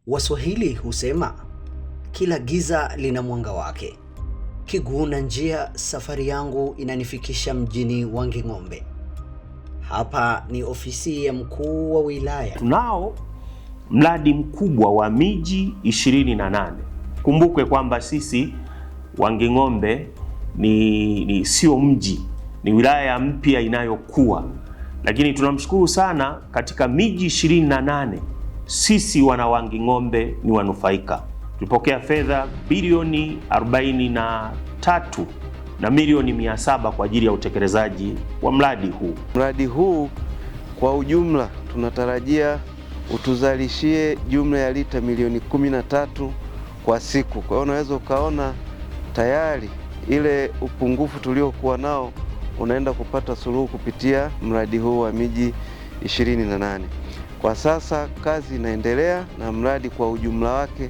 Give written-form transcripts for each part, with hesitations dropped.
Waswahili husema kila giza lina mwanga wake. Kiguu na njia, safari yangu inanifikisha mjini Wanging'ombe. Hapa ni ofisi ya mkuu wa wilaya. Tunao mradi mkubwa wa miji 28. Kumbukwe kwamba sisi Wanging'ombe ni sio mji, ni wilaya mpya inayokuwa. Lakini tunamshukuru sana, katika miji 28 sisi wana Wanging'ombe ni wanufaika. Tulipokea fedha bilioni 43 na milioni 700 kwa ajili ya utekelezaji wa mradi huu. Mradi huu kwa ujumla tunatarajia utuzalishie jumla ya lita milioni 13 kwa siku. Kwa hiyo unaweza ukaona tayari ile upungufu tuliokuwa nao unaenda kupata suluhu kupitia mradi huu wa miji 28. Kwa sasa kazi inaendelea na mradi kwa ujumla wake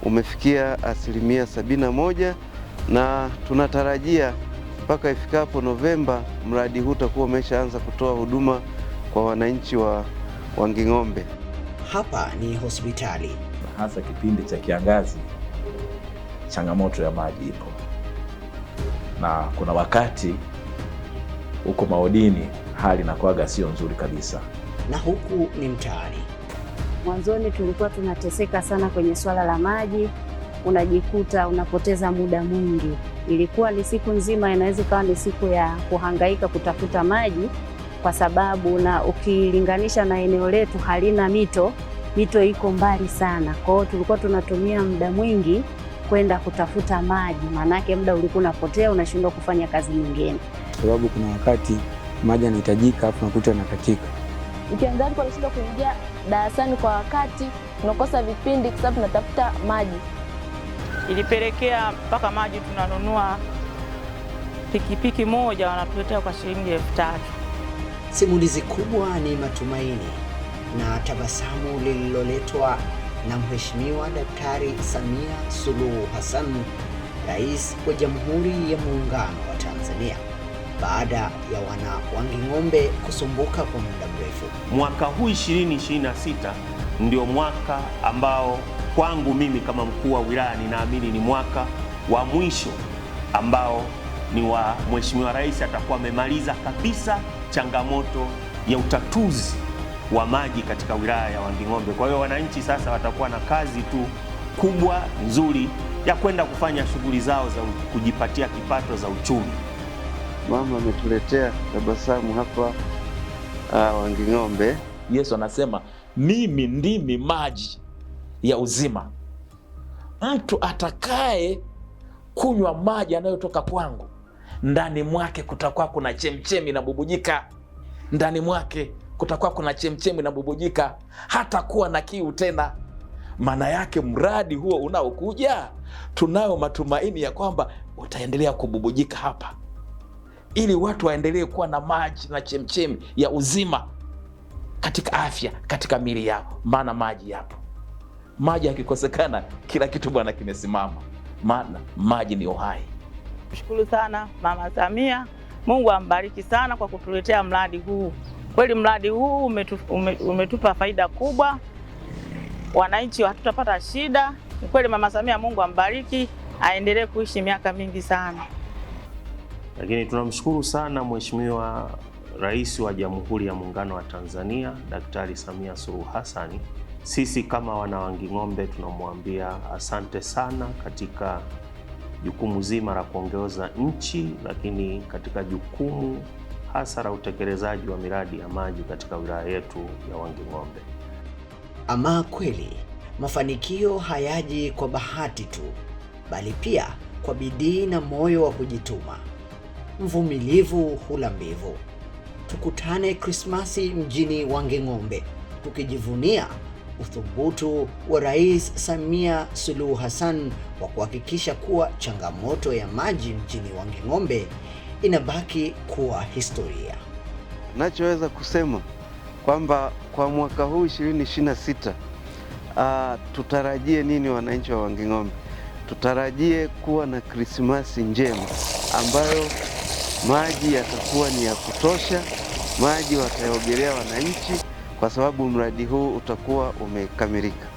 umefikia 71%, na tunatarajia mpaka ifikapo Novemba mradi huu utakuwa umeshaanza kutoa huduma kwa wananchi wa Wanging'ombe. Hapa ni hospitali. Hasa kipindi cha kiangazi, changamoto ya maji ipo, na kuna wakati huko maodini hali inakuwaga sio nzuri kabisa. Na huku ni mtaani. Mwanzoni tulikuwa tunateseka sana kwenye swala la maji, unajikuta unapoteza muda mwingi. Ilikuwa ni siku nzima, inaweza kuwa ni siku ya kuhangaika kutafuta maji, kwa sababu na ukilinganisha na eneo letu halina mito iko mbali sana. Kwa hiyo tulikuwa tunatumia muda mwingi kwenda kutafuta maji, maanake muda ulikuwa unapotea, unashindwa kufanya kazi nyingine. Sababu kuna wakati maji yanahitajika afu nakuta yanakatika. Ukianza kwa unashindwa kuingia darasani kwa wakati, unakosa vipindi kwa sababu tunatafuta maji. Ilipelekea mpaka maji tunanunua pikipiki moja wanatuletea kwa shilingi 3,000. Simulizi kubwa ni matumaini na tabasamu lililoletwa na Mheshimiwa Daktari Samia Suluhu Hassan, Rais wa Jamhuri ya Muungano wa Tanzania, baada ya wana Wanging'ombe kusumbuka kwa muda mrefu. Mwaka huu 2026 ndio mwaka ambao kwangu mimi kama mkuu wa wilaya ninaamini ni mwaka wa mwisho ambao ni wa Mheshimiwa Rais atakuwa amemaliza kabisa changamoto ya utatuzi wa maji katika wilaya ya Wanging'ombe. Kwa hiyo wananchi sasa watakuwa na kazi tu kubwa nzuri ya kwenda kufanya shughuli zao za kujipatia kipato za uchumi. Mama ametuletea tabasamu hapa Wanging'ombe. Yesu anasema mimi ndimi maji ya uzima. Mtu atakaye kunywa maji yanayotoka kwangu, ndani mwake kutakuwa kuna chemchemi na bubujika. Ndani mwake kutakuwa kuna chemchemi na bubujika, hata kuwa na kiu tena. Maana yake mradi huo unaokuja, tunayo matumaini ya kwamba utaendelea kububujika hapa, ili watu waendelee kuwa na maji na chemchemi ya uzima katika afya, katika miili yao. Maana maji yapo. Maji yakikosekana kila kitu bwana kimesimama, maana maji ni uhai. Shukuru sana Mama Samia, Mungu ambariki sana kwa kutuletea mradi huu. Kweli mradi huu umetupa faida kubwa, wananchi hatutapata shida. Kweli Mama Samia, Mungu ambariki, aendelee kuishi miaka mingi sana. Lakini tunamshukuru sana Mheshimiwa Rais wa Jamhuri ya Muungano wa Tanzania, Daktari Samia Suluhu Hassan. Sisi kama wana Wanging'ombe tunamwambia asante sana katika jukumu zima la kuongoza nchi, lakini katika jukumu hasa la utekelezaji wa miradi ya maji katika wilaya yetu ya Wanging'ombe. Ama kweli mafanikio hayaji kwa bahati tu, bali pia kwa bidii na moyo wa kujituma. Mvumilivu hula mbivu. Tukutane Krismasi mjini Wanging'ombe, tukijivunia uthubutu wa Rais Samia Suluhu Hassan wa kuhakikisha kuwa changamoto ya maji mjini Wanging'ombe inabaki kuwa historia. Nachoweza kusema kwamba kwa mwaka huu 2026 tutarajie nini wananchi wa Wanging'ombe? Tutarajie kuwa na Krismasi njema ambayo maji yatakuwa ni ya kutosha, maji wataogelea wananchi, kwa sababu mradi huu utakuwa umekamilika.